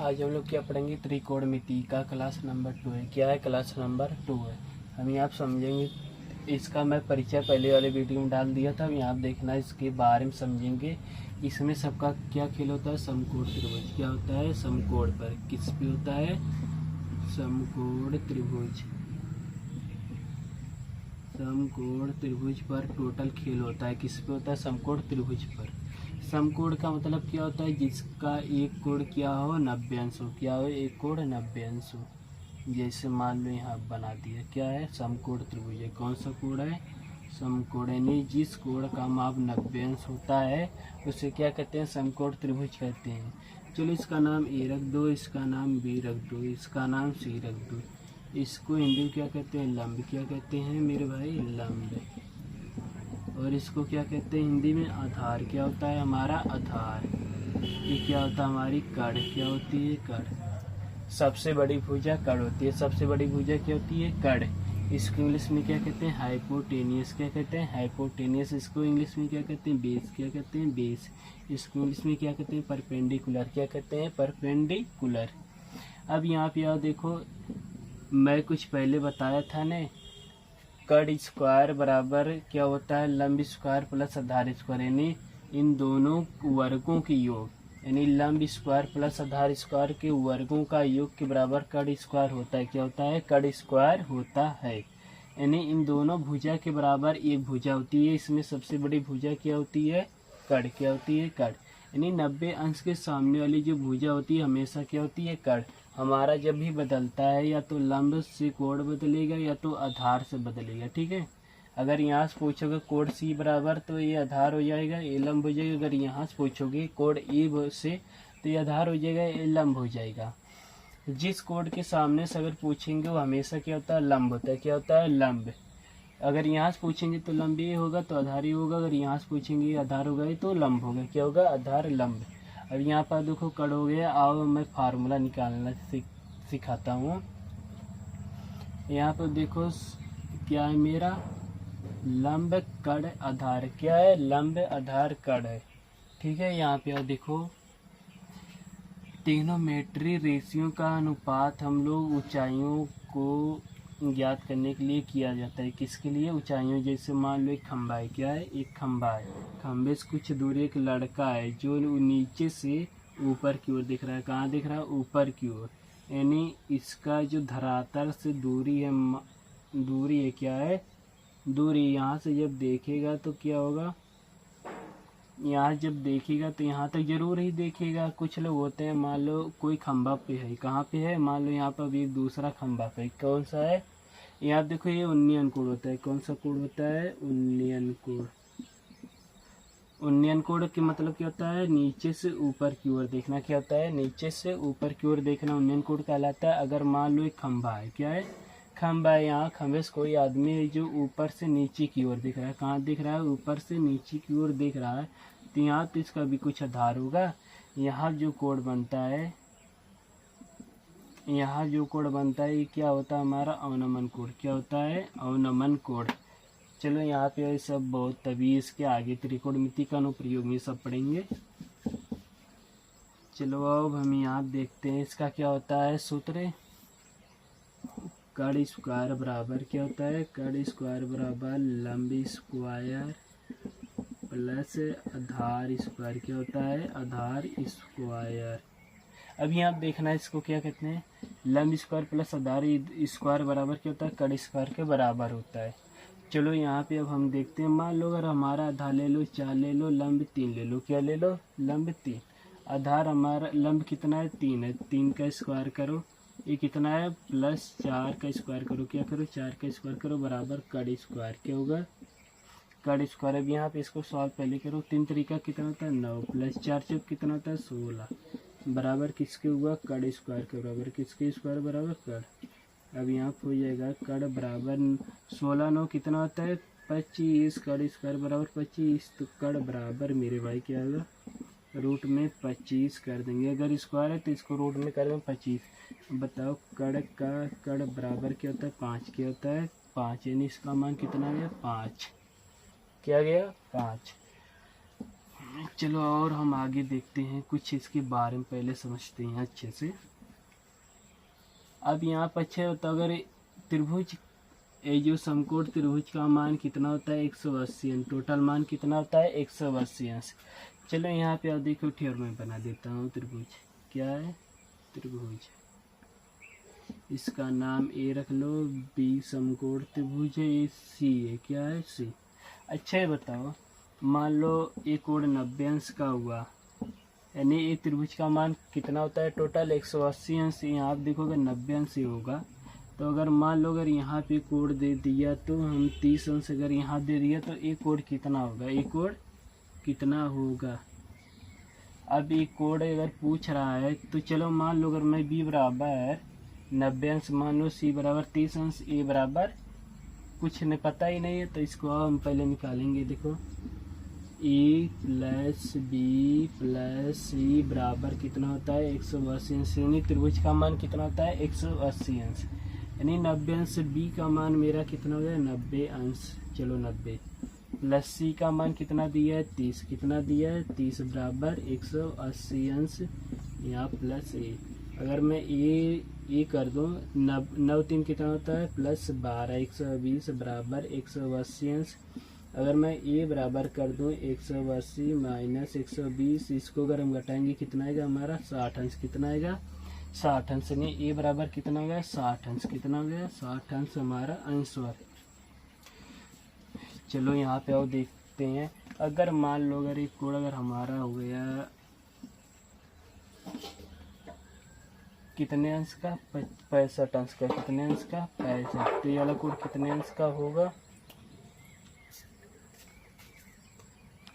आज हम लोग क्या पढ़ेंगे, त्रिकोणमिति का क्लास नंबर 2 है। क्या है? क्लास नंबर 2 है। हम यहाँ आप समझेंगे, इसका मैं परिचय पहले वाले वीडियो में डाल दिया था। यहाँ आप देखना, इसके बारे में समझेंगे। इसमें सबका क्या खेल होता है? समकोण त्रिभुज। क्या होता है? समकोण पर। किस पे होता है? समकोण त्रिभुज। समकोण त्रिभुज पर टोटल खेल होता है। किस पे होता है? समकोण त्रिभुज पर। समकोण का मतलब क्या होता है? जिसका एक कोण क्या हो? 90 अंश हो। क्या हो? एक कोण 90 अंश हो। जैसे मान लो यहाँ बना दिया, क्या है? समकोण त्रिभुज है। कौन सा कोण है? समकोण, यानी जिस कोण का माप 90 अंश होता है उसे क्या कहते हैं? समकोण त्रिभुज कहते हैं। चलो इसका नाम ए रख दो, इसका नाम बी रख दो, इसका नाम सी रख दो। इसको हिंदी में क्या कहते हैं? लंब। क्या कहते हैं मेरे भाई? लंब। और इसको क्या कहते हैं हिंदी में? आधार। क्या होता है हमारा? आधार। ये क्या होता है? हमारी कड़। क्या होती है? कड़। सबसे बड़ी भुजा कड़ होती है। सबसे बड़ी भुजा क्या होती है? कड़। इसको इंग्लिश में क्या कहते हैं? हाइपोटेनियस। क्या कहते हैं? हाइपोटेनियस। इसको इंग्लिश में क्या कहते हैं? बेस। क्या कहते हैं? बेस। इसको इंग्लिश में क्या कहते हैं? परपेंडिकुलर। क्या कहते हैं? परपेंडिकुलर। अब यहाँ पे आओ, देखो मैं कुछ पहले बताया था ने, कड़ स्क्वायर बराबर क्या होता है? लंब स्क्वायर प्लस आधार स्क्वायर, यानी इन दोनों वर्गों की योग, यानी लंब स्क्वायर प्लस आधार स्क्वायर के वर्गों का योग के बराबर कड़ स्क्वायर होता है। क्या होता है? कड़ स्क्वायर होता है। यानी इन दोनों भुजा के बराबर एक भुजा होती है। इसमें सबसे बड़ी भुजा क्या होती है? कड़। क्या होती है? कड़। यानी 90 अंश के सामने वाली जो भुजा होती है हमेशा क्या होती है? कड़। हमारा जब भी बदलता है या तो लंब से कोण बदलेगा या तो आधार से बदलेगा। ठीक है, अगर यहाँ से पूछोगे कोण सी बराबर तो ये आधार हो जाएगा, ये लंब हो जाएगा। अगर यहाँ से पूछोगे कोण ए से तो ये आधार हो जाएगा, ये लंब हो जाएगा। जिस कोण के सामने से अगर पूछेंगे वो हमेशा क्या होता है? लंब होता है। क्या होता है? लंब। अगर यहाँ से पूछेंगे तो लंब ये होगा तो आधार ही होगा। अगर यहाँ से पूछेंगे आधार होगा तो लंब होगा। क्या होगा? आधार लंब। अब यहाँ पर देखो कड़ हो गया। आओ मैं फार्मूला निकालना सिखाता हूँ। यहाँ पर देखो क्या है मेरा? लंब कड़ आधार। क्या है? लंब आधार कड़ है। ठीक है, यहाँ पे आओ देखो, ट्रिग्नोमेट्री रेशियो का अनुपात हम लोग ऊंचाइयों को ज्ञात करने के लिए किया जाता है। किसके लिए? ऊंचाइयों। जैसे मान लो एक खंभा है। क्या है? एक खंभा है। खंभे से कुछ दूरी एक लड़का है जो नीचे से ऊपर की ओर दिख रहा है। कहाँ दिख रहा है? ऊपर की ओर। यानी इसका जो धरातल से दूरी है, दूरी है, क्या है? दूरी। यहाँ से जब देखेगा तो क्या होगा? यहाँ जब देखेगा तो यहाँ तक जरूर ही देखेगा। कुछ लोग होते हैं, मान लो कोई खंभा पे है। कहाँ पे है? मान लो यहाँ पर भी एक दूसरा खंभा पे। कौन सा है? यहाँ देखो, ये उन्नयन कोण होता है। कौन सा कोण होता है? उन्नयन कोण। उन्नयन कोण के मतलब क्या होता है? नीचे से ऊपर की ओर देखना। क्या होता है? नीचे से ऊपर की ओर देखना उन्नयन कोण कहलाता है। अगर मान लो एक खंभा है। क्या है? खंभा है। यहाँ खंभे से कोई आदमी है जो ऊपर से नीचे की ओर दिख रहा है। कहाँ दिख रहा है? ऊपर से नीचे की ओर दिख रहा है। तो यहाँ तो इसका भी कुछ आधार होगा। यहाँ जो कोण बनता है, यहाँ जो कोण बनता है ये क्या होता है? हमारा अवनमन कोण। क्या होता है? अवनमन कोण। चलो यहाँ पे सब बहुत, तभी इसके आगे त्रिकोणमिति का अनुप्रयोग में सब पढ़ेंगे। चलो अब हम यहाँ देखते हैं इसका क्या होता है सूत्र। कड़ स्क्वायर बराबर क्या होता है? कड़ स्क्वायर बराबर लंब स्क्वायर प्लस आधार स्क्वायर। क्या होता है? आधार स्क्वायर। अब यहाँ देखना इसको क्या कहते हैं? लंब स्क्वायर प्लस आधार स्क्वायर बराबर क्या होता है? कड़ स्क्वायर के बराबर होता है। चलो यहाँ पे अब हम देखते हैं, मान लो अगर हमारा आधार ले लो 4 ले लो, लंब 3 ले लो। क्या ले लो? लंब 3। आधार हमारा लंब कितना है? 3 है। 3 का स्क्वायर करो, ये कितना है? प्लस 4 का स्क्वायर करो। क्या करो? 4 का स्क्वायर करो बराबर कड़ स्क्वायर। क्या होगा? कड़ स्क्वायर। अब यहाँ पे इसको सॉल्व पहले करो। 3 तरीका कितना होता है? 9 प्लस 4 चौक कितना होता है? 16 बराबर किसके हुआ? कड़ स्क्वायर के बराबर। किसके स्क्वायर बराबर? कड़। अब यहाँ हो जाएगा कड़ बराबर 16 9 कितना होता है? 25। कड़ स्क्वायर बराबर 25। तो कड़ बराबर मेरे भाई क्या होगा? रूट में 25 कर देंगे। अगर स्क्वायर है तो इसको रूट में कर देंगे 25। बताओ कड़ का कड़ बराबर क्या होता है? 5। क्या होता है? 5। यानी इसका मान कितना गया? 5। क्या गया? 5। चलो और हम आगे देखते हैं, कुछ इसके बारे में पहले समझते हैं अच्छे से। अब यहाँ पर अच्छा होता, अगर त्रिभुज, ये जो समकोण त्रिभुज का मान कितना होता है 180 अंश, टोटल मान कितना होता है 180 अंश। चलो यहाँ पे आप देखो, ठहर मैं बना देता हूँ त्रिभुज, क्या है त्रिभुज, इसका नाम ए रख लो, बी समकोण त्रिभुज है, ये सी है, क्या है सी। अच्छा ये बताओ, मान लो ये कोण 90 अंश का हुआ, यानी ये त्रिभुज का मान कितना होता है टोटल 180 अंश। यहाँ आप देखोगे 90 अंश ही होगा। तो अगर मान लो अगर यहाँ पे कोण दे दिया तो हम 30 अंश अगर यहाँ दे दिया तो एक कोण कितना होगा, एक कोण कितना होगा। अब एक कोण अगर पूछ रहा है तो चलो मान लो अगर मैं बी बराबर 90 अंश, मान लो सी बराबर 30 अंश, ए बराबर कुछ नहीं पता ही नहीं है, तो इसको हम पहले निकालेंगे। देखो ए प्लस बी प्लस सी बराबर कितना होता है 180 अंश, यानी त्रिभुज का मान कितना होता है 180 अंश, यानी 90 अंश। बी का मान मेरा कितना हो गया 90 अंश, चलो 90 प्लस सी का मान कितना दिया है 30, कितना दिया है 30 बराबर 180 अंश, यहाँ प्लस ए। अगर मैं ए कर दूँ 9 3 कितना होता है प्लस 12, 120 बराबर 180 अंश। अगर मैं ए बराबर कर दूँ 180 माइनस 120, इसको अगर हम घटाएंगे कितना आएगा हमारा 60 अंश, कितना आएगा 60 अंश, नहीं ए बराबर कितना हो गया 60 अंश, कितना हो गया 60 अंश हमारा आंसर। चलो यहाँ पे और देखते हैं, अगर मान लो अगर एक कोण अगर हमारा हो गया कितने अंश का 65 अंश का, कितने अंश का 65, तो ये वाला कोण कितने अंश का होगा